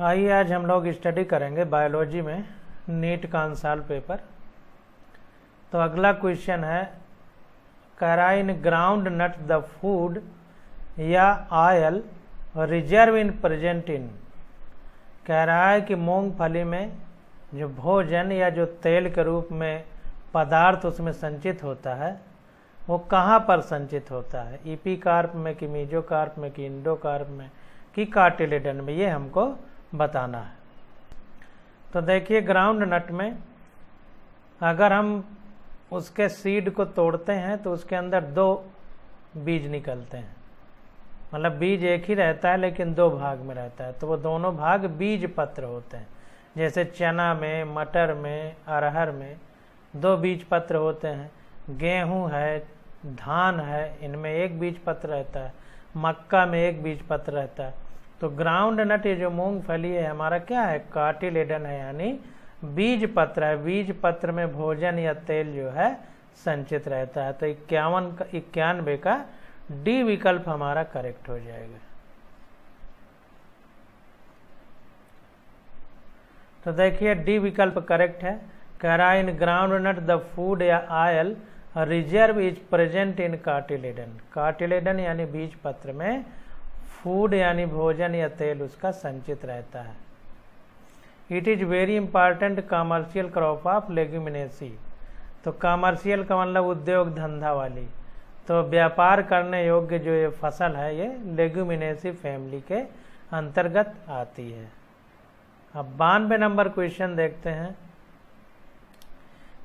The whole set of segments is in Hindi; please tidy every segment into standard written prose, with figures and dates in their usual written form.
आइए आज हम लोग स्टडी करेंगे बायोलॉजी में नीट का आंसर पेपर। तो अगला क्वेश्चन है, कह रहा है in groundnut the food या oil reserve in present in. कह रहा है कि मूंगफली में जो भोजन या जो तेल के रूप में पदार्थ उसमें संचित होता है वो कहाँ पर संचित होता है, इपीकार्प में कि मीजोकार्प में कि इंडोकार्प में कि कार्टिलेडन में, ये हमको बताना है। तो देखिए ग्राउंड नट में अगर हम उसके सीड को तोड़ते हैं तो उसके अंदर 2 बीज निकलते हैं, मतलब बीज एक ही रहता है लेकिन 2 भाग में रहता है, तो वो दोनों भाग बीज पत्र होते हैं। जैसे चना में, मटर में, अरहर में 2 बीज पत्र होते हैं। गेहूं है, धान है, इनमें 1 बीज पत्र रहता है। मक्का में 1 बीज पत्र रहता है। तो ग्राउंड नट ये जो मूंगफली है हमारा क्या है, कार्टिलेडन है, यानी बीज पत्र है। बीज पत्र में भोजन या तेल जो है संचित रहता है। तो 91 का डी विकल्प हमारा करेक्ट हो जाएगा। तो देखिए डी विकल्प करेक्ट है। कह रहा है in groundnut the food या oil reserve is present in cotyledon. Cotyledon यानी बीज पत्र में फूड यानी भोजन या तेल उसका संचित रहता है। It is very important commercial crop of leguminosae. तो कमर्शियल का मतलब उद्योग धंधा वाली, तो व्यापार करने योग्य जो ये फसल है ये लेग्यूमिनेसी फैमिली के अंतर्गत आती है। अब 92 नंबर क्वेश्चन देखते हैं।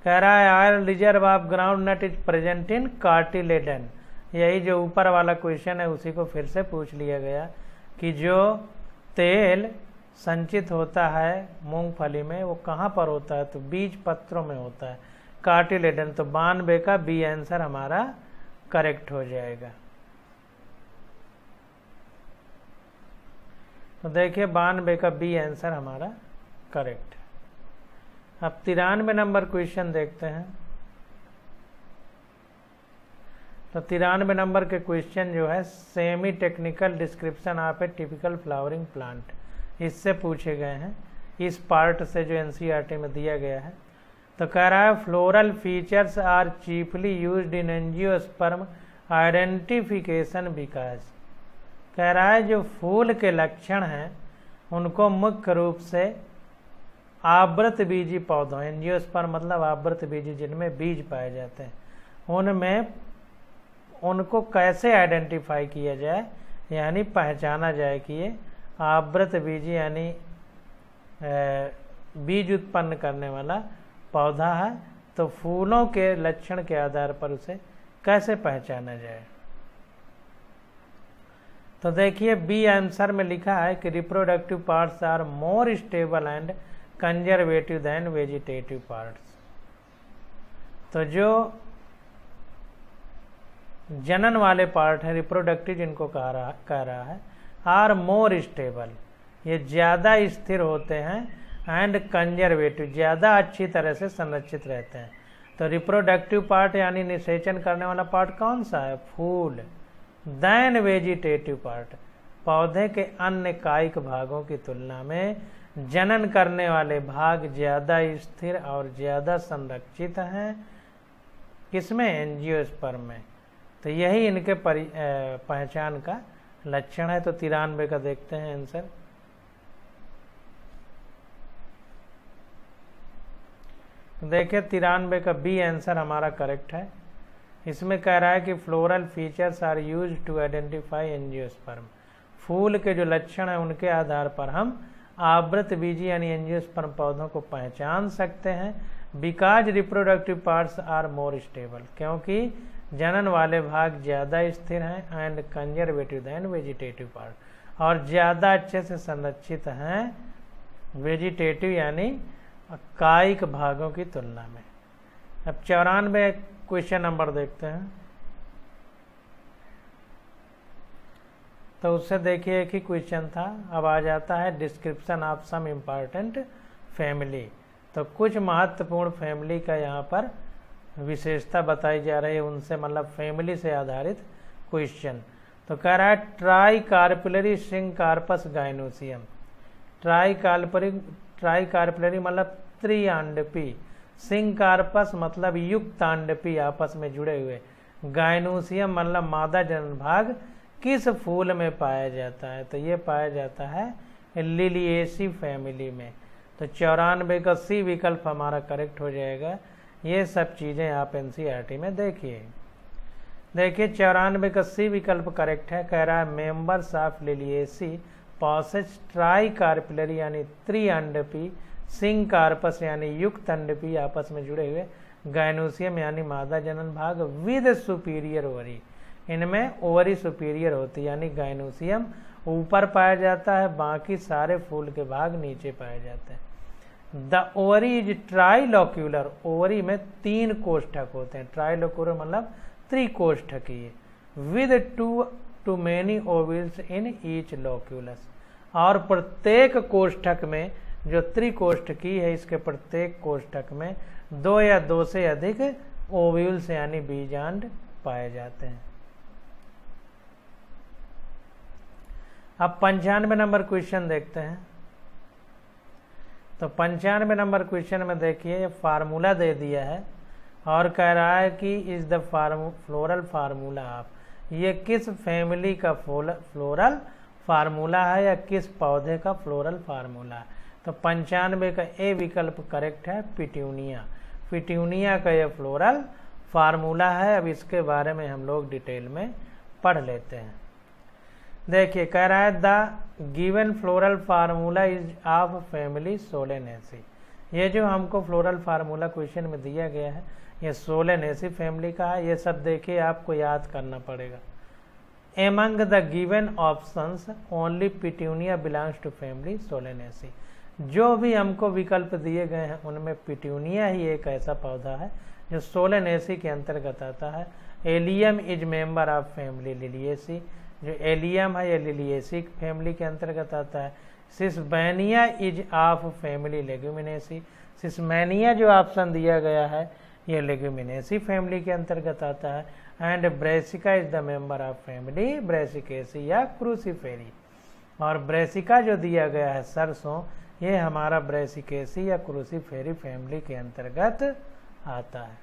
कह रहा है oil reserve of groundnut is present in cotyledon. यही जो ऊपर वाला क्वेश्चन है उसी को फिर से पूछ लिया गया कि जो तेल संचित होता है मूंगफली में वो कहाँ पर होता है, तो बीज पत्रों में होता है, कार्टिलेडन। तो 92 का बी आंसर हमारा करेक्ट हो जाएगा। तो देखिए 92 का बी आंसर हमारा करेक्ट है। अब 93 नंबर क्वेश्चन देखते हैं। तो 93 नंबर के क्वेश्चन जो है semi technical description of A typical flowering plant, इससे पूछे गए हैं, इस पार्ट से जो एनसीईआरटी में दिया गया है। तो कह रहा है floral features are chiefly used in angiosperm identification because. कह रहा है जो फूल के लक्षण हैं उनको मुख्य रूप से आवृत बीजी पौधों, एंजियोस्पर्म मतलब आवृत बीजी जिनमें बीज पाए जाते हैं, उनमें उनको कैसे आइडेंटिफाई किया जाए यानी पहचाना जाए कि ये आवृत बीजी यानी बीज उत्पन्न करने वाला पौधा है। तो फूलों के लक्षण के आधार पर उसे कैसे पहचाना जाए। तो देखिए बी आंसर में लिखा है कि reproductive parts are more stable and conservative than vegetative parts. तो जो जनन वाले पार्ट है रिप्रोडक्टिव जिनको कह रहा है आर मोर स्टेबल, ये ज़्यादा स्थिर होते हैं, एंड कंजर्वेटिव ज़्यादा अच्छी तरह से संरक्षित रहते हैं। तो रिप्रोडक्टिव पार्ट यानी निषेचन करने वाला पार्ट कौन सा है, फूल। देन वेजिटेटिव पार्ट, पौधे के अन्य कायिक भागों की तुलना में जनन करने वाले भाग ज़्यादा स्थिर और ज़्यादा संरक्षित हैं, किसमें, एंजियोस्पर्म में। तो यही इनके पहचान का लक्षण है। तो 93 का देखते हैं आंसर। देखिए 93 का बी आंसर हमारा करेक्ट है। इसमें कह रहा है कि floral features are used to identify angiosperm. फूल के जो लक्षण है उनके आधार पर हम आवृत बीजी यानी एंजियोस्पर्म पौधों को पहचान सकते हैं। Because reproductive parts are more stable, क्योंकि जनन वाले भाग ज़्यादा स्थिर हैं, and conservative than vegetative part, और ज़्यादा अच्छे से संरक्षित हैं वेजिटेटिव यानी कायिक भागों की तुलना में। अब 94 क्वेश्चन नंबर देखते हैं। तो उससे देखिए एक ही क्वेश्चन था। अब आ जाता है description of some important family. तो कुछ महत्वपूर्ण फैमिली का यहाँ पर विशेषता बताई जा रही है, उनसे मतलब फैमिली से आधारित क्वेश्चन। तो कह रहा है ट्राई कार्पुलरी सिंकार्पस गाइनोसियम, ट्राइकार्पलरी मतलब त्रिअंडपी, सिंकार्पस मतलब युक्त अंडपी आपस में जुड़े हुए, गाइनोसियम मतलब मादा जनन भाग किस फूल में पाया जाता है, तो ये पाया जाता है लिलिएसी फैमिली में। तो 94 का सी विकल्प हमारा करेक्ट हो जाएगा। ये सब चीज़ें आप एनसीईआरटी में देखिए। 94 का सी विकल्प करेक्ट है। कह रहा है मेंबर्स ऑफ लिलिएसी पॉसेज ट्राइकार्पलरी यानी त्रिअंडपी, सिंकार्पस यानी युक्त अंडपी आपस में जुड़े हुए, गाइनोसियम यानी मादा जनन भाग विद सुपीरियर ओवरी, इनमें ओवरी सुपीरियर होती यानी गाइनोसियम ऊपर पाया जाता है, बाकी सारे फूल के भाग नीचे पाए जाते हैं। The ovary is trilocular, ovary में 3 कोष्ठक होते हैं, ट्राइलोक्यूलर मतलब त्रिकोष्ठकीय, with too many ovules in each loculus, और प्रत्येक कोष्ठक में जो त्रिकोष्ठकीय है इसके प्रत्येक कोष्ठक में 2 या 2 से अधिक ओव्यूल्स यानी बीजांड पाए जाते हैं। अब 95 नंबर क्वेश्चन देखते हैं। तो 95 नंबर क्वेश्चन में देखिए फार्मूला दे दिया है और कह रहा है कि is the floral formula of, ये किस फैमिली का फ्लोरल फार्मूला है या किस पौधे का फ्लोरल फार्मूला है। तो 95 का ए विकल्प करेक्ट है, पिट्यूनिया। पिट्यूनिया का यह फ्लोरल फार्मूला है। अब इसके बारे में हम लोग डिटेल में पढ़ लेते हैं। देखिए कह रहा है the given floral formula is of family Solanaceae, ये जो हमको फ्लोरल फार्मूला क्वेश्चन में दिया गया है ये सोलेनेसी फैमिली का है। ये सब देखिए आपको याद करना पड़ेगा। Among the given options only Petunia belongs to family Solanaceae, जो भी हमको विकल्प दिए गए हैं उनमें पिट्यूनिया ही एक ऐसा पौधा है जो सोलेनेसी के अंतर्गत आता है। Allium is member of family Liliaceae, जो एलियम है ये लिलिएसी फैमिली के अंतर्गत आता है। सिसमैनिया इज ऑफ फैमिली लेग्यूमिनेसी, सिसमैनिया जो ऑप्शन दिया गया है ये लेग्यूमिनेसी फैमिली के अंतर्गत आता है। And Brassica is the member of family Brassicaceae या क्रूसीफेरी, और ब्रेसिका जो दिया गया है सरसों ये हमारा ब्रेसिकेसी या क्रूसीफेरी फैमिली के अंतर्गत आता है।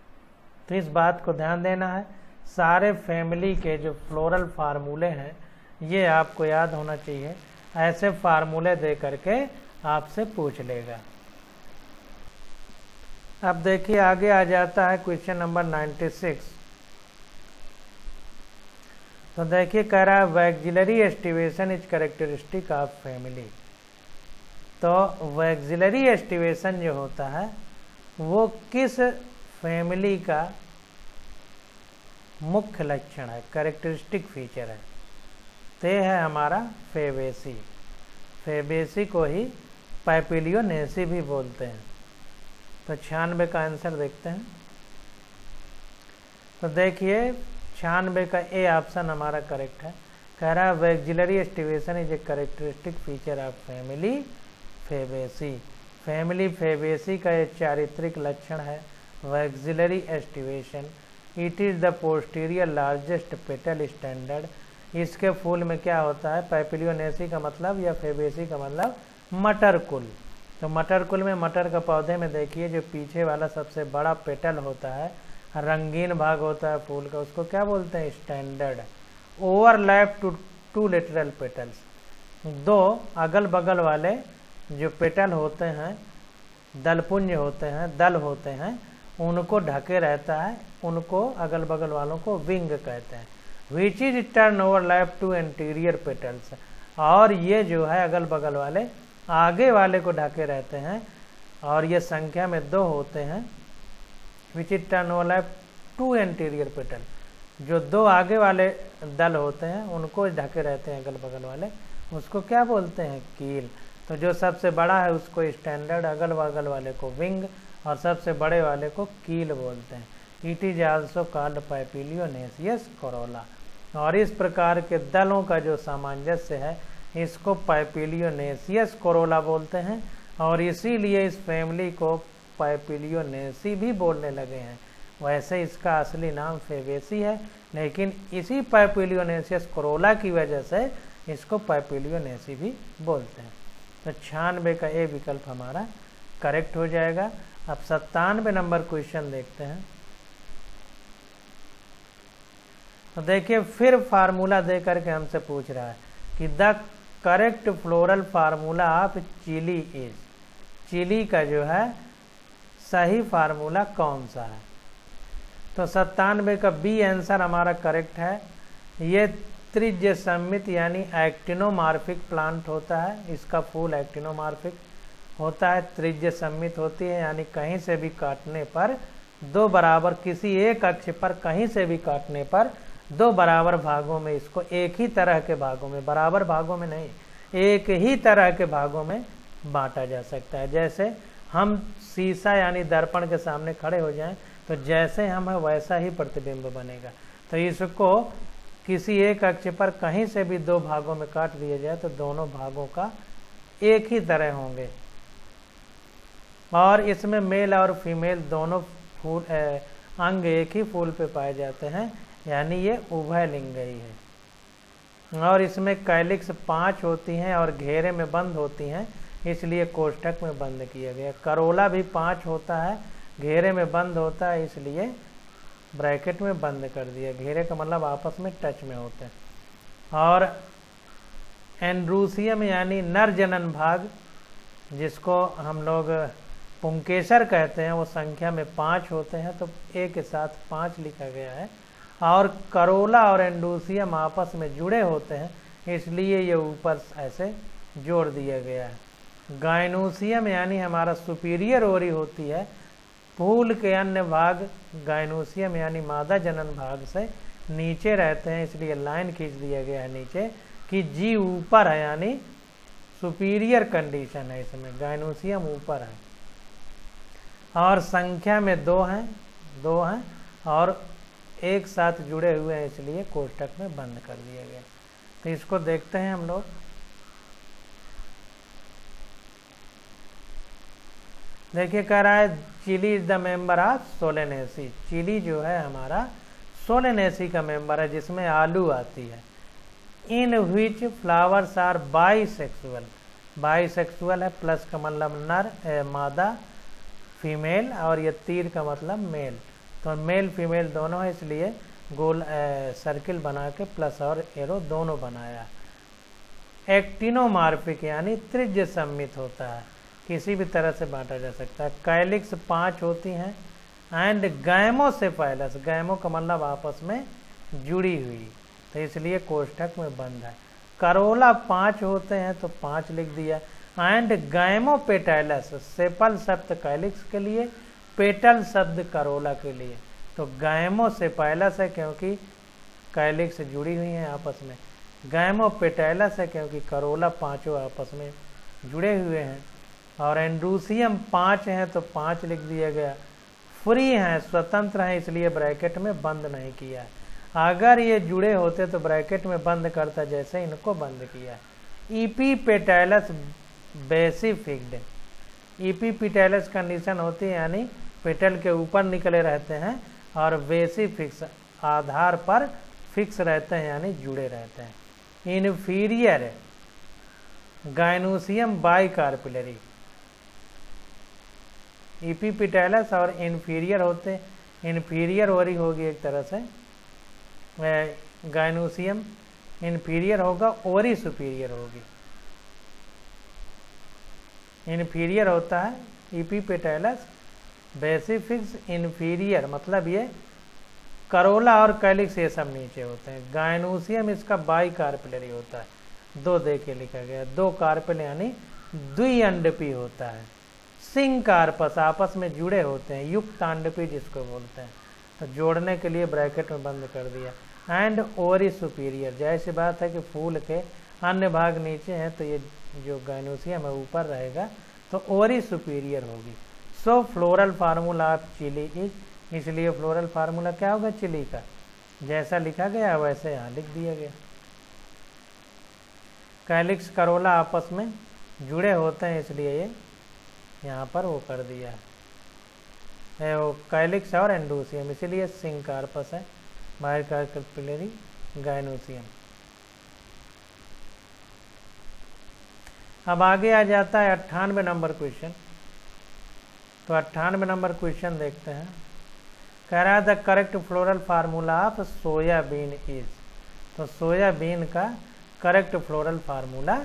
तो इस बात को ध्यान देना है, सारे फैमिली के जो फ्लोरल फार्मूले हैं ये आपको याद होना चाहिए। ऐसे फार्मूले दे करके आपसे पूछ लेगा। अब देखिए आगे आ जाता है क्वेश्चन नंबर 96। तो देखिए कह रहा है vexillary aestivation is characteristic of family. तो वैक्सिलरी एस्टिवेशन जो होता है वो किस फैमिली का मुख्य लक्षण है, कैरेक्टरिस्टिक फीचर है। तो ये है हमारा फेबेसी, फेबेसी को ही पैपिलियोनेसी भी बोलते हैं। तो 96 का आंसर देखते हैं। तो देखिए 96 का ए ऑप्शन हमारा करेक्ट है। कह रहा है vexillary aestivation is a characteristic feature of family Fabaceae, family Fabaceae का एक चारित्रिक लक्षण है vexillary aestivation. It is the posterior largest petal standard, इसके फूल में क्या होता है, पैपिलियोनेसी का मतलब या फेबेसी का मतलब मटर कुल। तो मटर कुल में मटर का पौधे में देखिए जो पीछे वाला सबसे बड़ा पेटल होता है, रंगीन भाग होता है फूल का, उसको क्या बोलते हैं, standard. Overlap two lateral petals, 2 अगल बगल वाले जो पेटल होते हैं, दलपुंज होते हैं, दल होते हैं, उनको ढके रहता है, उनको अगल बगल वालों को विंग कहते हैं। Which is turn overlap two anterior petals, और ये जो है अगल बगल वाले आगे वाले को ढके रहते हैं, और ये संख्या में 2 होते हैं। Which is turn overlap two anterior petal, जो 2 आगे वाले दल होते हैं उनको ढके रहते हैं अगल बगल वाले, उसको क्या बोलते हैं, कील। तो जो सबसे बड़ा है उसको स्टैंडर्ड, अगल बगल वाले को विंग, और सबसे बड़े वाले को कील बोलते हैं। It is also called papilionaceous corolla, और इस प्रकार के दलों का जो सामंजस्य है इसको पैपिलियोनेसियस कोरोला बोलते हैं, और इसीलिए इस फैमिली को पैपिलियोनेसी भी बोलने लगे हैं। वैसे इसका असली नाम फेबेसी है, लेकिन इसी पैपिलियोनेसियस कोरोला की वजह से इसको पैपिलियोनेसी भी बोलते हैं। तो 96 का ए विकल्प हमारा करेक्ट हो जाएगा। अब 97 नंबर क्वेश्चन देखते हैं। तो देखिए फिर फार्मूला दे करके हमसे पूछ रहा है कि the correct floral formula of chilli is, chilli का जो है सही फार्मूला कौन सा है। तो 97 का बी आंसर हमारा करेक्ट है। ये त्रिज्य सम्मित यानी एक्टिनोमार्फिक प्लांट होता है, इसका फूल एक्टिनोमार्फिक होता है, त्रिज्य सम्मित होती है यानी कहीं से भी काटने पर दो बराबर, किसी एक अक्ष पर कहीं से भी काटने पर दो बराबर भागों में, इसको एक ही तरह के भागों में, बराबर भागों में नहीं, एक ही तरह के भागों में बांटा जा सकता है। जैसे हम शीशा यानी दर्पण के सामने खड़े हो जाएं तो जैसे हम है वैसा ही प्रतिबिंब बनेगा। तो इसको किसी एक अक्ष पर कहीं से भी दो भागों में काट दिया जाए तो दोनों भागों का एक ही तरह होंगे। और इसमें मेल और फीमेल दोनों फूल अंग एक ही फूल पे पाए जाते हैं, यानी ये उभयलिंग ही है। और इसमें कैलिक्स 5 होती हैं और घेरे में बंद होती हैं, इसलिए कोष्ठक में बंद किया गया। करोला भी 5 होता है, घेरे में बंद होता है, इसलिए ब्रैकेट में बंद कर दिया। घेरे का मतलब आपस में टच में होते हैं। और एंड्रूसियम यानी नर जनन भाग, जिसको हम लोग पुंकेसर कहते हैं, वो संख्या में 5 होते हैं, तो ए के साथ 5 लिखा गया है। और करोला और एंड्रूसियम आपस में जुड़े होते हैं, इसलिए ये ऊपर ऐसे जोड़ दिया गया है। गाइनोसियम यानी हमारा सुपीरियर ओरी होती है, फूल के अन्य भाग गाइनोसियम यानी मादा जनन भाग से नीचे रहते हैं, इसलिए लाइन खींच दिया गया है नीचे कि जी ऊपर है, यानी सुपीरियर कंडीशन है, इसमें गाइनोसियम ऊपर है। और संख्या में 2 हैं और एक साथ जुड़े हुए हैं, इसलिए कोष्ठक में बंद कर दिया गया। तो इसको देखते हैं हम लोग। देखिए कह रहा है chilli is the member of Solanaceae. Chilli जो है हमारा सोलेनेसी का मेंबर है, जिसमें आलू आती है। In which flowers are bisexual, bisexual है, प्लस का मतलब नर मादा फीमेल, और ये तीर का मतलब मेल, तो मेल फीमेल दोनों है, इसलिए गोल सर्किल बना के प्लस और एरो दोनों बनाया। एक्टिनोमार्फिक यानी त्रिज्य सम्मित होता है, किसी भी तरह से बांटा जा सकता है। कैलिक्स 5 होती हैं। एंड गैमोसेफाइलस, गैमो का मतलब आपस में जुड़ी हुई, तो इसलिए कोष्ठक में बंद है। करोला 5 होते हैं तो 5 लिख दिया। एंड गैमोपेटैलस, सेपल शब्द कैलिक्स के लिए, पेटल शब्द करोला के लिए, तो गैमोसेफाइलस है क्योंकि कैलिक्स जुड़ी हुई हैं आपस में। गैमोपेटैलस है क्योंकि करोला 5 आपस में जुड़े हुए हैं। और एंड्रूसियम 5 हैं तो 5 लिख दिया गया। फ्री हैं, स्वतंत्र हैं, इसलिए ब्रैकेट में बंद नहीं किया है। अगर ये जुड़े होते तो ब्रैकेट में बंद करता, जैसे इनको बंद किया। ईपीपेटैलस बेसिफिक्ड, ईपीपेटैलस कंडीशन होती है यानी पेटल के ऊपर निकले रहते हैं, और बेसिफिक्स आधार पर फिक्स रहते हैं यानी जुड़े रहते हैं। इन्फीरियर गाइनोसियम बाइकार्पिलरी, ईपीपेटैलस और इन्फीरियर होते, इन्फीरियर ओरी होगी एक तरह से, गाइनोसियम इन्फीरियर होगा, ओरी सुपीरियर होगी। इन्फीरियर होता है ईपीपेटैलस, बेसिफिक्स इन्फीरियर, मतलब ये करोला और कैलिक्स ये सब नीचे होते हैं। गाइनोसियम इसका बाइकार्पिलरी होता है, 2 दे के लिखा गया, 2 कार्पेल यानी द्विअंडपी होता है। सिंकार्पस आपस में जुड़े होते हैं, युक्तांडपी जिसको बोलते हैं, तो जोड़ने के लिए ब्रैकेट में बंद कर दिया। एंड ओरी सुपीरियर, जैसी बात है कि फूल के अन्य भाग नीचे हैं तो ये जो गाइनोसियम है ऊपर रहेगा, तो ओरी सुपीरियर होगी। So floral formula of chilli is, इसलिए फ्लोरल फार्मूला क्या होगा चिली का, जैसा लिखा गया वैसे यहाँ लिख दिया गया। कैलिक्स करोला आपस में जुड़े होते हैं, इसलिए ये यहाँ पर वो कर दिया है, वो कैलिक्स और एंडोसियम, इसीलिए सिंकार्पस है, बाइकार्पिलरी गाइनोसियम। अब आगे आ जाता है 98 नंबर क्वेश्चन। तो 98 नंबर क्वेश्चन देखते हैं। कह रहा है the correct floral formula of soybean is. तो सोयाबीन का करेक्ट फ्लोरल फार्मूला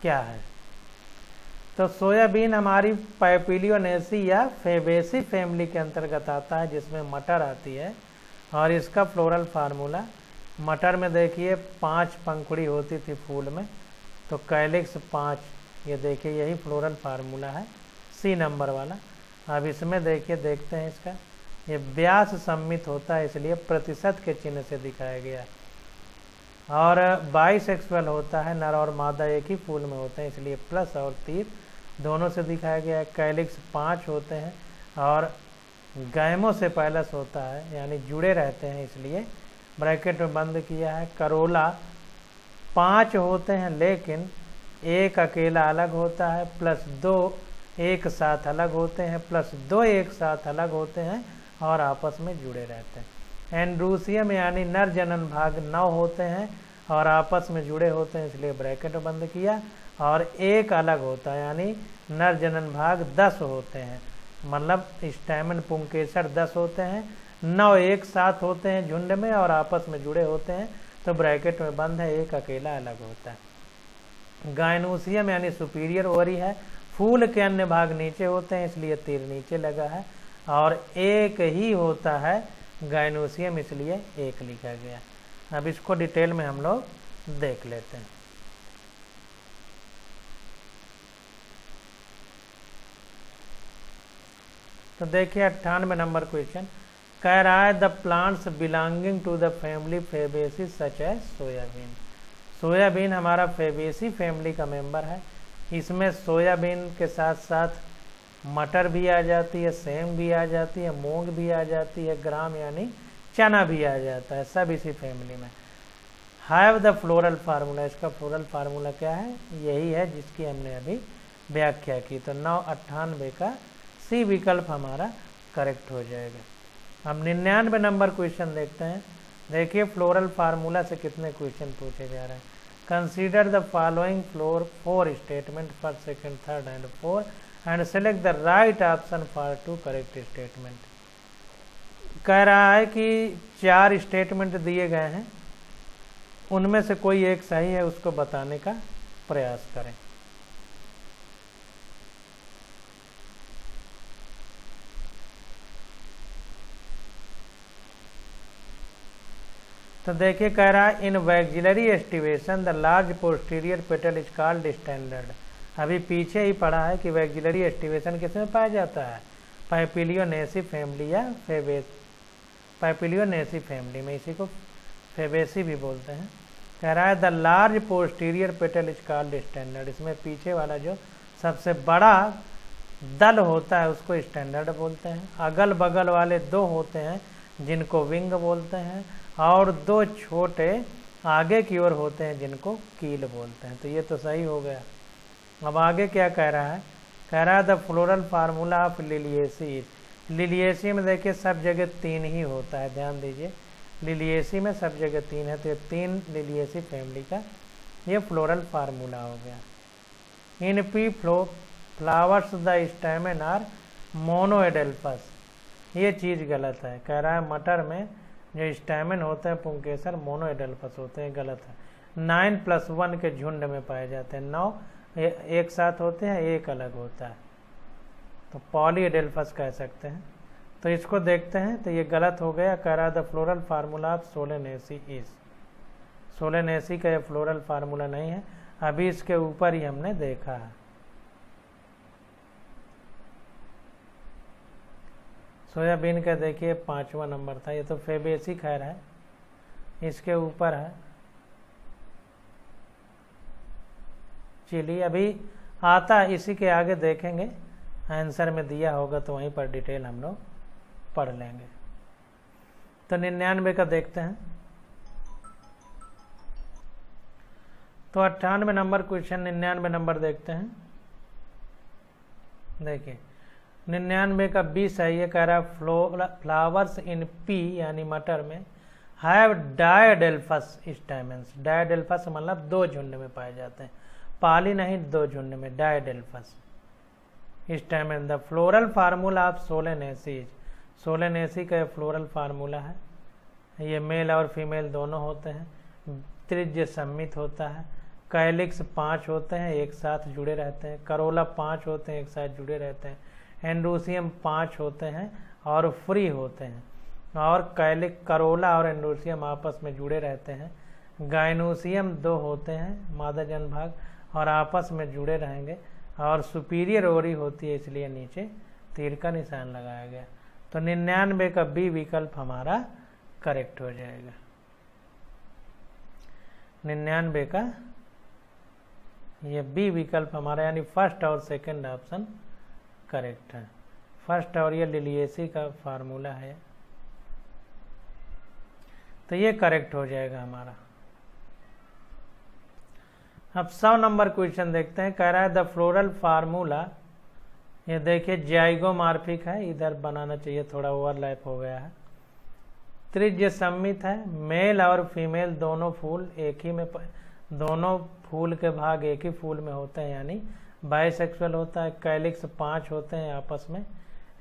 क्या है? तो सोयाबीन हमारी पैपिलियोनेसी या फेबेसी फैमिली के अंतर्गत आता है, जिसमें मटर आती है। और इसका फ्लोरल फार्मूला, मटर में देखिए 5 पंखुड़ी होती थी फूल में, तो कैलिक्स 5, ये देखिए यही फ्लोरल फार्मूला है, सी नंबर वाला। अब इसमें देखिए, देखते हैं इसका, ये व्यास सम्मित होता है इसलिए प्रतिशत के चिन्ह से दिखाया गया। और बाइसेक्सुअल होता है, नर और मादा एक ही फूल में होते हैं इसलिए प्लस और तीर दोनों से दिखाया गया है। कैलिक्स 5 होते हैं और गैमो से पैलस होता है, यानी जुड़े रहते हैं इसलिए ब्रैकेट में बंद किया है। करोला 5 होते हैं लेकिन एक अकेला अलग होता है, प्लस 2 एक साथ अलग होते हैं, प्लस 2 एक साथ अलग होते हैं और आपस में जुड़े रहते हैं। एंड्रूसियम यानी नर जनन भाग 9 होते हैं और आपस में जुड़े होते हैं इसलिए ब्रैकेट बंद किया। और एक अलग होता है यानी नर जनन भाग 10 होते हैं, मतलब स्टैमन पुंकेसर 10 होते हैं, 9 एक साथ होते हैं झुंड में और आपस में जुड़े होते हैं, तो ब्रैकेट में बंद है, एक अकेला अलग होता है। गायनोसियम यानी सुपीरियर ओवरी है, फूल के अन्य भाग नीचे होते हैं इसलिए तीर नीचे लगा है। और एक ही होता है गायनोसियम इसलिए एक लिखा गया। अब इसको डिटेल में हम लोग देख लेते हैं। तो देखिए 98 नंबर क्वेश्चन कह रहा है the plants belonging to the family Fabaceae such as soybean. Soybean हमारा फेबेसी फैमिली का मेंबर है। इसमें सोयाबीन के साथ साथ मटर भी आ जाती है, सेम भी आ जाती है, मूंग भी आ जाती है, ग्राम यानी चना भी आ जाता है, सब इसी फैमिली में। हैव द फ्लोरल फार्मूला, इसका फ्लोरल फार्मूला क्या है? यही है जिसकी हमने अभी व्याख्या की। तो 998 का सी विकल्प हमारा करेक्ट हो जाएगा। अब 99 नंबर क्वेश्चन देखते हैं। देखिए फ्लोरल फार्मूला से कितने क्वेश्चन पूछे जा रहे हैं। Consider the following four statement first, second, third and 4 and select the right option for 2 correct statement. कह रहा है कि 4 स्टेटमेंट दिए गए हैं, उनमें से कोई एक सही है, उसको बताने का प्रयास करें। तो देखिए कह रहा है in vexillary aestivation the large posterior petal is called standard. अभी पीछे ही पढ़ा है कि वैक्सिलरी एस्टिवेशन किसमें पाया जाता है? पैपिलियोनेसी फैमिली या पैपिलियोनेसी फैमिली में, इसी को फेबेसी भी बोलते हैं। कह रहा है the large posterior petal is called standard. इसमें पीछे वाला जो सबसे बड़ा दल होता है उसको स्टैंडर्ड बोलते हैं। अगल बगल वाले 2 होते हैं जिनको विंग बोलते हैं, और 2 छोटे आगे की ओर होते हैं जिनको कील बोलते हैं। तो ये तो सही हो गया। अब आगे क्या कह रहा है? कह रहा है the floral formula of Liliaceae. Liliaceae में देखिए सब जगह 3 ही होता है, ध्यान दीजिए। लिलिएसी में सब जगह 3 है, तो ये 3 लिलिएसी फैमिली का ये फ्लोरल फार्मूला हो गया। In pea flowers the stamen are monoadelphous. ये चीज़ गलत है। कह रहा है मटर में जो स्टैमेन होते हैं पुंकेसर मोनोएडेल्फस होते हैं, गलत है। 9 + 1 के झुंड में पाए जाते हैं, 9 एक साथ होते हैं, एक अलग होता है, तो पॉलीएडेल्फस कह सकते हैं। तो इसको देखते हैं, तो ये गलत हो गया। कह रहा the floral formula of Solanaceae is. Solanaceae का ये फ्लोरल फार्मूला नहीं है, अभी इसके ऊपर ही हमने देखा है। सोयाबीन का देखिए 5वां नंबर था, ये तो फेबेसी खैर है, इसके ऊपर है। चलिए अभी आता है, इसी के आगे देखेंगे, आंसर में दिया होगा तो वहीं पर डिटेल हम लोग पढ़ लेंगे। तो 99 का देखते हैं। तो 98 नंबर क्वेश्चन 99 नंबर देखते हैं। देखिए 99 का बी सही है। कह रहा है फ्लावर्स इन पी यानी मटर में हैव डायडेल्फस स्टैमेंस। डायडेल्फस मतलब 2 झुंड में पाए जाते हैं। पाली नहीं, 2 झुंड में, diadelphous. Stamen. The floral formula of Solanaceae, Solanaceae का फ्लोरल फार्मूला है। ये मेल और फीमेल दोनों होते हैं। त्रिज्य सम्मित होता है। कैलिक्स 5 होते हैं, एक साथ जुड़े रहते हैं। करोला 5 होते हैं, एक साथ जुड़े रहते हैं। एंड्रोसियम 5 होते हैं और फ्री होते हैं। और करोला और एंड्रोसियम आपस में जुड़े रहते हैं। गाइनोसियम 2 होते हैं, मादा जन भाग, और आपस में जुड़े रहेंगे। और सुपीरियर ओरी होती है, इसलिए नीचे तीर का निशान लगाया गया। तो 99 का बी विकल्प हमारा करेक्ट हो जाएगा। 99 का ये बी विकल्प हमारा, यानी फर्स्ट और सेकंड ऑप्शन करेक्ट है। फर्स्ट और ये लिलिएसी का फार्मूला है, तो ये करेक्ट हो जाएगा हमारा। अब 100 नंबर क्वेश्चन देखते हैं। कह रहा है द फ्लोरल फार्मूला, ये देखिए जाइगोमॉर्फिक है, इधर बनाना चाहिए, थोड़ा ओवरलैप हो गया है। त्रिज्य सम्मित है, मेल और फीमेल दोनों फूल एक ही में, दोनों फूल के भाग एक ही फूल में होते हैं, यानी बाइसेक्सुअल होता है। कैलिक्स 5 होते हैं, आपस में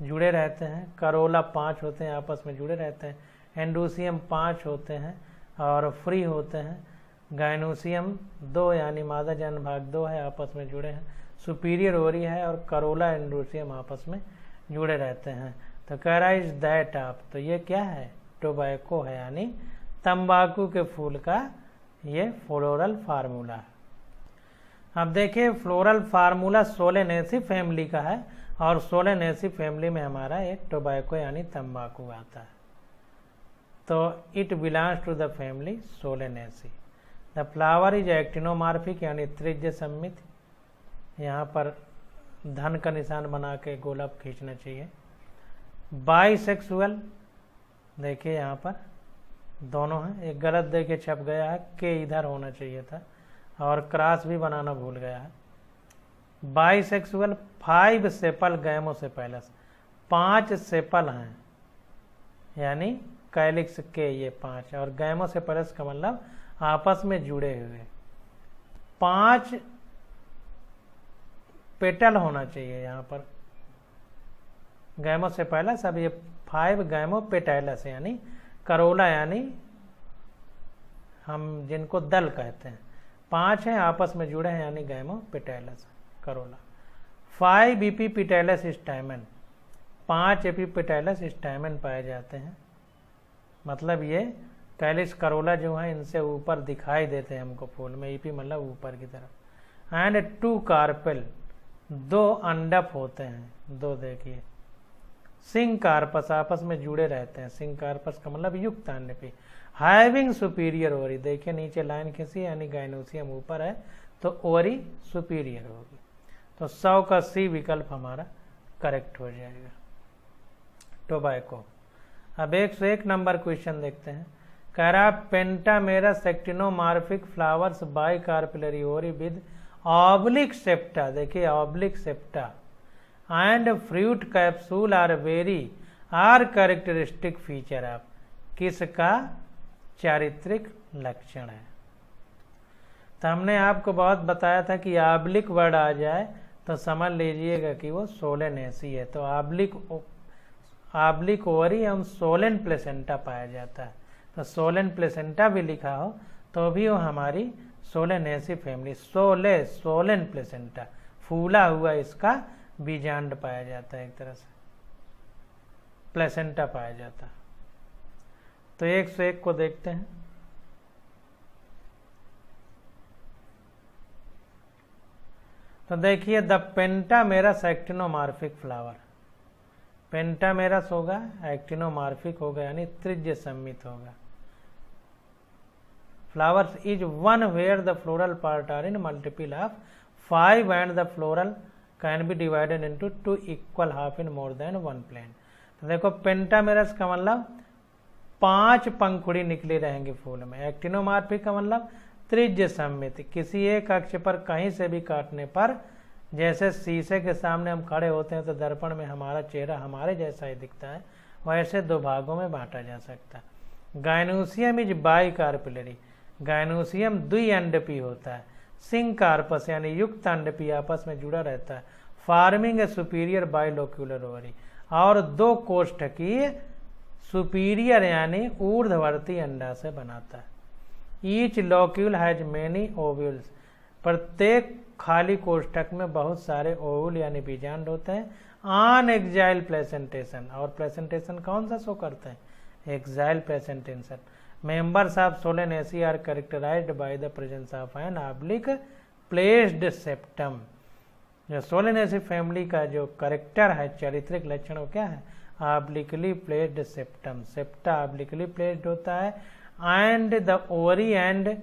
जुड़े रहते हैं। करोला 5 होते हैं, आपस में जुड़े रहते हैं। एंडोसियम 5 होते हैं और फ्री होते हैं। गाइनोसियम 2 यानी मादा जन भाग 2 है, आपस में जुड़े हैं। सुपीरियर ओरी है और करोला एंडोसियम आपस में जुड़े रहते हैं। तो कह रहा है इज दैट आप, तो ये क्या है, टोबैको है, यानी तंबाकू के फूल का ये फ्लोरल फार्मूला है। अब देखिए फ्लोरल फार्मूला सोलेनेसी फैमिली का है, और सोलेनेसी फैमिली में हमारा एक टोबैको यानी तंबाकू आता है। तो it belongs to the family Solanaceae. The flower is actinomorphic यानी त्रिज्य सम्मित। यहाँ पर धन का निशान बना के गोला खींचना चाहिए। बाइसेक्सुअल, देखिए यहाँ पर दोनों हैं, एक गलत देके छप गया है, के इधर होना चाहिए था, और क्रॉस भी बनाना भूल गया है। बाइसेक्सुअल 5 सेपल गैमोसेपेलस, 5 सेपल हैं, यानी कैलिक्स के ये 5, और गैमोसेपेलस का मतलब आपस में जुड़े हुए। 5 पेटल होना चाहिए यहाँ पर गैमोसेपेलस। अब ये 5 गैमोपेटैलस यानी करोला, यानी हम जिनको दल कहते हैं। 5 हैं, आपस में जुड़े हैं, यानी गैमोपेटैलस करोला। 5 एपिपेटैलस स्टैमेन, 5 एपिपेटैलस स्टैमेन पाए जाते हैं। मतलब ये कैलिक्स करोला जो है इनसे ऊपर दिखाई देते हैं हमको फूल में, ईपी मतलब ऊपर की तरफ। एंड 2 कार्पेल, 2 अंडप होते हैं, 2 देखिए। सिंग कार्पस आपस में जुड़े रहते हैं, सिंग कार्पस का मतलब युक्त अंडपी। हैविंग सुपीरियर ओरी, देखिए नीचे लाइन खींची, यानी गाइनोसियम ऊपर है तो ओरी सुपीरियर होगी। तो 100 का सी विकल्प हमारा करेक्ट हो जाएगा, टोबैको। अब 101 नंबर क्वेश्चन देखते हैं। कह रहा pentamerous actinomorphic flowers bicarpellary ovary with oblique septa, देखिए oblique septa and fruit capsule are characteristic feature of, किसका चारित्रिक लक्षण है। तो हमने आपको बहुत बताया था कि ऑब्लिक वर्ड आ जाए तो समझ लीजिएगा कि वो सोलेनेसी है। तो ऑब्लिक ओवरी एवं सोलेन प्लेसेंटा पाया जाता है। तो सोलेन प्लेसेंटा भी लिखा हो तो भी वो हमारी सोलेनेसी फैमिली, सोलेन प्लेसेंटा, फूला हुआ इसका बीजांड पाया जाता है, एक तरह से प्लेसेंटा पाया जाता है। तो 101 को देखते हैं। तो देखिए the pentamerous actinomorphic flower, pentamerous होगा, एक्टिनोमॉर्फिक होगा, यानी त्रिज्य सम्मित होगा। Flowers is one where the floral part are in multiple of 5 and the floral can be divided into 2 equal half in more than 1 plane. तो देखो पेंटामेरस का मतलब 5 पंखुड़ी निकली रहेंगी फूल में। एक्टिनोमॉर्फिक का मतलब त्रिज्य सम्मित, किसी एक अक्ष पर कहीं से भी काटने पर, जैसे शीशे के सामने हम खड़े होते हैं तो दर्पण में हमारा चेहरा हमारे जैसा ही दिखता है, वैसे 2 भागों में बांटा जा सकता है। गाइनोसियम इज बाई कार्पिलरी, गाइनोसियम द्विअंडपी होता है। सिंकार्पस यानी युक्त अंडपी आपस में जुड़ा रहता है। फार्मिंग ए सुपीरियर बाइलोक्यूलर ओवरी, और 2 कोष्ठकीय सुपीरियर यानी ऊर्ध्ववर्ती अंडाशय बनाता है। Each locule has many ovules, प्रत्येक खाली कोष्ठक में बहुत सारे ओव्यूल यानी बीजांड होते हैं। ऑन एक्साइल प्लेसेंटेशन, और प्लेसेंटेशन कौन सा शो करते हैं? Axile placentation. Members of Solanaceae are characterized by the presence of an oblique placed septum. जो सोलेनेसी फैमिली का जो करेक्टर है, चारित्रिक लक्षण, वो क्या है? Obliquely placed septum, septa obliquely placed होता है। And the ovary and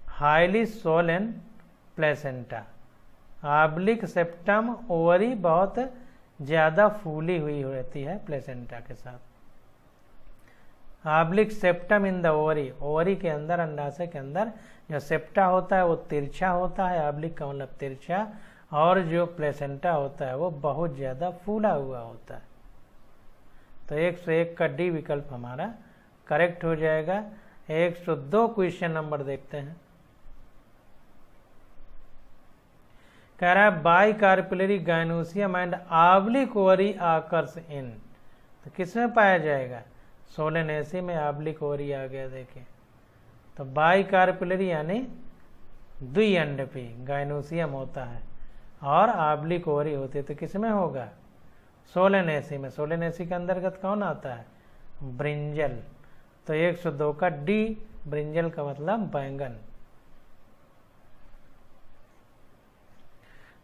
highly swollen placenta, oblique septum ovary बहुत ज्यादा फूली हुई रहती है प्लेसेंटा के साथ। Oblique septum in the ovary, ovary के अंदर, अंडाशय के अंदर जो सेप्टा होता है वो तिरछा होता है, ऑब्लिक का मतलब तिरछा, और जो प्लेसेंटा होता है वो बहुत ज्यादा फूला हुआ होता है। तो 101 का डी विकल्प हमारा करेक्ट हो जाएगा। 102 क्वेश्चन नंबर देखते हैं। कह रहा है bicarpellary gynoecium and oblique ovary occurs in, तो किसमें पाया जाएगा? सोलेनेसी में ऑब्लिक ओवरी आ गया, देखिए। तो बाई कार्पिलरी यानी द्विअंडपी गाइनोसियम होता है और ऑब्लिक ओवरी होती है, तो किसमें होगा? सोलेनेसी में। सोलेनेसी के अंतर्गत कौन आता है? ब्रिंजल। तो 102 का डी, ब्रिंजल का मतलब बैंगन।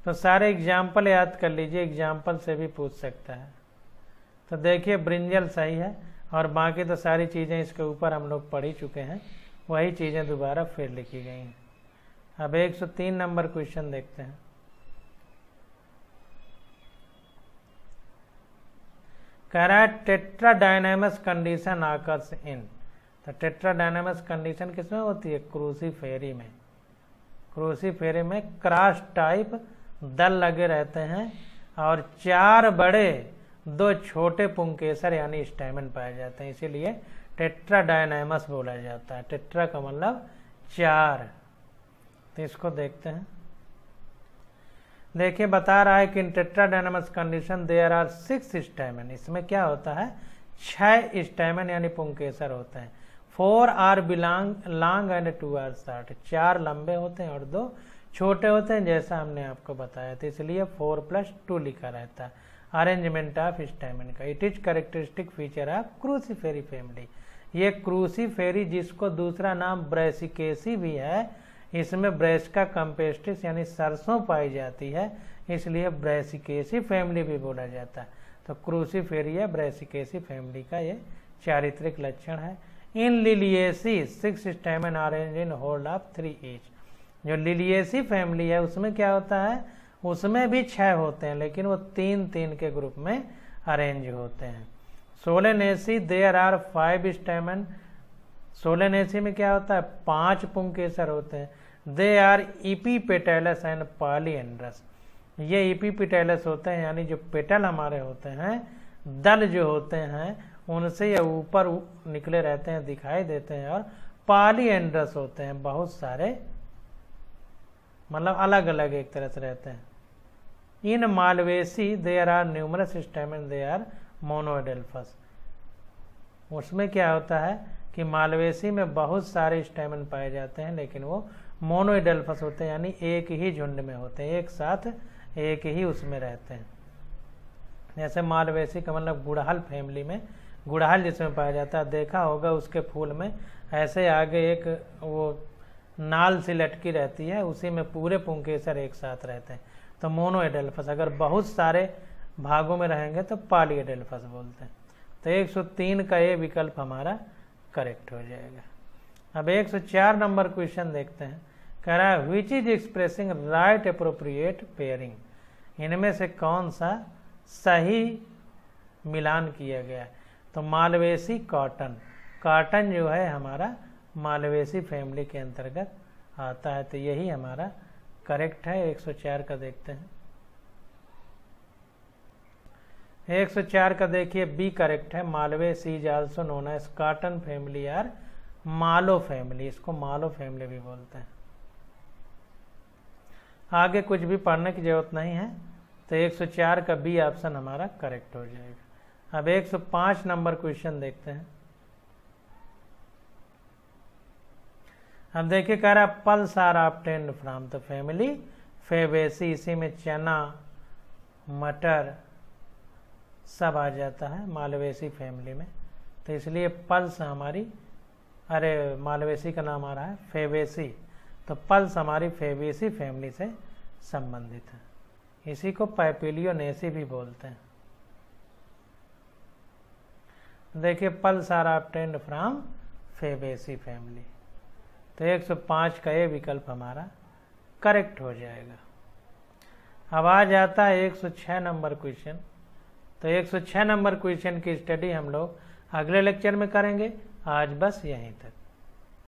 तो सारे एग्जाम्पल याद कर लीजिए, एग्जाम्पल से भी पूछ सकता है। तो देखिए ब्रिंजल सही है, और बाकी तो सारी चीज़ें इसके ऊपर हम लोग पढ़ ही चुके हैं, वही चीज़ें दोबारा फिर लिखी गई हैं। अब 103 नंबर क्वेश्चन देखते हैं। कह रहा है टेट्राडायनेमस कंडीशन आकर्स इन, तो टेट्राडायनेमस कंडीशन किसमें होती है? क्रूसीफेरी में। क्रूसीफेरी में क्रॉस टाइप दल लगे रहते हैं और 4 बड़े 2 छोटे पुंकेसर यानी स्टैमेन पाए जाते हैं, इसीलिए टेट्राडायनेमस बोला जाता है। टेट्रा का मतलब 4। तो इसको देखते हैं। देखिए बता रहा है कि इन टेट्राडायनेमस कंडीशन देयर आर 6 स्टैमेन, इसमें क्या होता है? 6 स्टैमेन यानी पुंकेसर होते हैं। 4 are long and 2 are short, 4 लंबे होते हैं और 2 छोटे होते हैं, जैसा हमने आपको बताया था, इसलिए 4+2 लिखा रहता है। अरेंजमेंट ऑफ स्टैमेन का, it is characteristic feature of Cruciferae family. ये क्रूसीफेरी जिसको दूसरा नाम ब्रेसिकेसी भी है, इसमें ब्रेसिका कंपेस्टिस यानी सरसों पाई जाती है, इसलिए ब्रेसिकेसी फैमिली भी बोला जाता है। तो क्रूसीफेरी या ब्रेसिकेसी फैमिली का ये चारित्रिक लक्षण है। In Liliaceae 6 stamen arrange in whorl of 3 each. जो लिलिएसी फैमिली है उसमें क्या होता है? उसमें भी 6 होते हैं, लेकिन वो 3-3 के ग्रुप में अरेंज होते हैं। Solanaceae there are 5 stamen, Solanaceae में क्या होता है? 5 पुंकेसर होते हैं। They are epipetalous and polyandrous, ये इपीपेटैलस होते हैं यानी जो पेटल हमारे होते हैं, दल जो होते हैं उनसे ये ऊपर निकले रहते हैं, दिखाई देते हैं, और पॉलीएंड्रस होते हैं, बहुत सारे, मतलब अलग अलग एक तरह से रहते हैं। In Malvaceae there are numerous stamen, they are monoadelphous. उसमें क्या होता है कि मालवेसी में बहुत सारे स्टैमेन पाए जाते हैं, लेकिन वो मोनोएडेल्फस होते हैं, यानी एक ही झुंड में होते हैं, एक साथ एक ही उसमें रहते हैं। जैसे मालवेसी का मतलब गुड़हल फैमिली में, गुड़हल जिसमें पाया जाता है, देखा होगा उसके फूल में ऐसे आगे एक वो नाल सी लटकी रहती है, उसी में पूरे पुंकेसर एक साथ रहते हैं। तो मोनोएडेल्फस। अगर बहुत सारे भागों में रहेंगे तो पॉलीएडेल्फस बोलते हैं। तो 103 का ये विकल्प हमारा करेक्ट हो जाएगा। अब 104 नंबर क्वेश्चन देखते हैं। कह रहा है which is expressing right appropriate pairing, इनमें से कौन सा सही मिलान किया गया है? तो मालवेसी कॉटन, कॉटन जो है हमारा मालवेसी फैमिली के अंतर्गत आता है, तो यही हमारा करेक्ट है। 104 का देखते हैं। 104 का देखिए बी करेक्ट है। Malvaceae is also known as cotton family और मालो फैमिली, इसको मालो फैमिली भी बोलते हैं। आगे कुछ भी पढ़ने की जरूरत नहीं है। तो 104 का बी ऑप्शन हमारा करेक्ट हो जाएगा। अब 105 नंबर क्वेश्चन देखते हैं। अब देखिए कह रहा है pulse are obtained from the family Fabaceae. इसी में चना, मटर सब आ जाता है मालवेसी फैमिली में, तो इसलिए पल्स हमारी, अरे मालवेसी का नाम आ रहा है फेबेसी, तो पल्स हमारी फेबेसी फैमिली से संबंधित है। इसी को पैपिलियोनेसी भी बोलते हैं। देखिए pulse are obtained from Fabaceae family, तो 105 का ये विकल्प हमारा करेक्ट हो जाएगा। अब आ जाता है 106 नंबर क्वेश्चन। तो 106 नंबर क्वेश्चन की स्टडी हम लोग अगले लेक्चर में करेंगे। आज बस यहीं तक।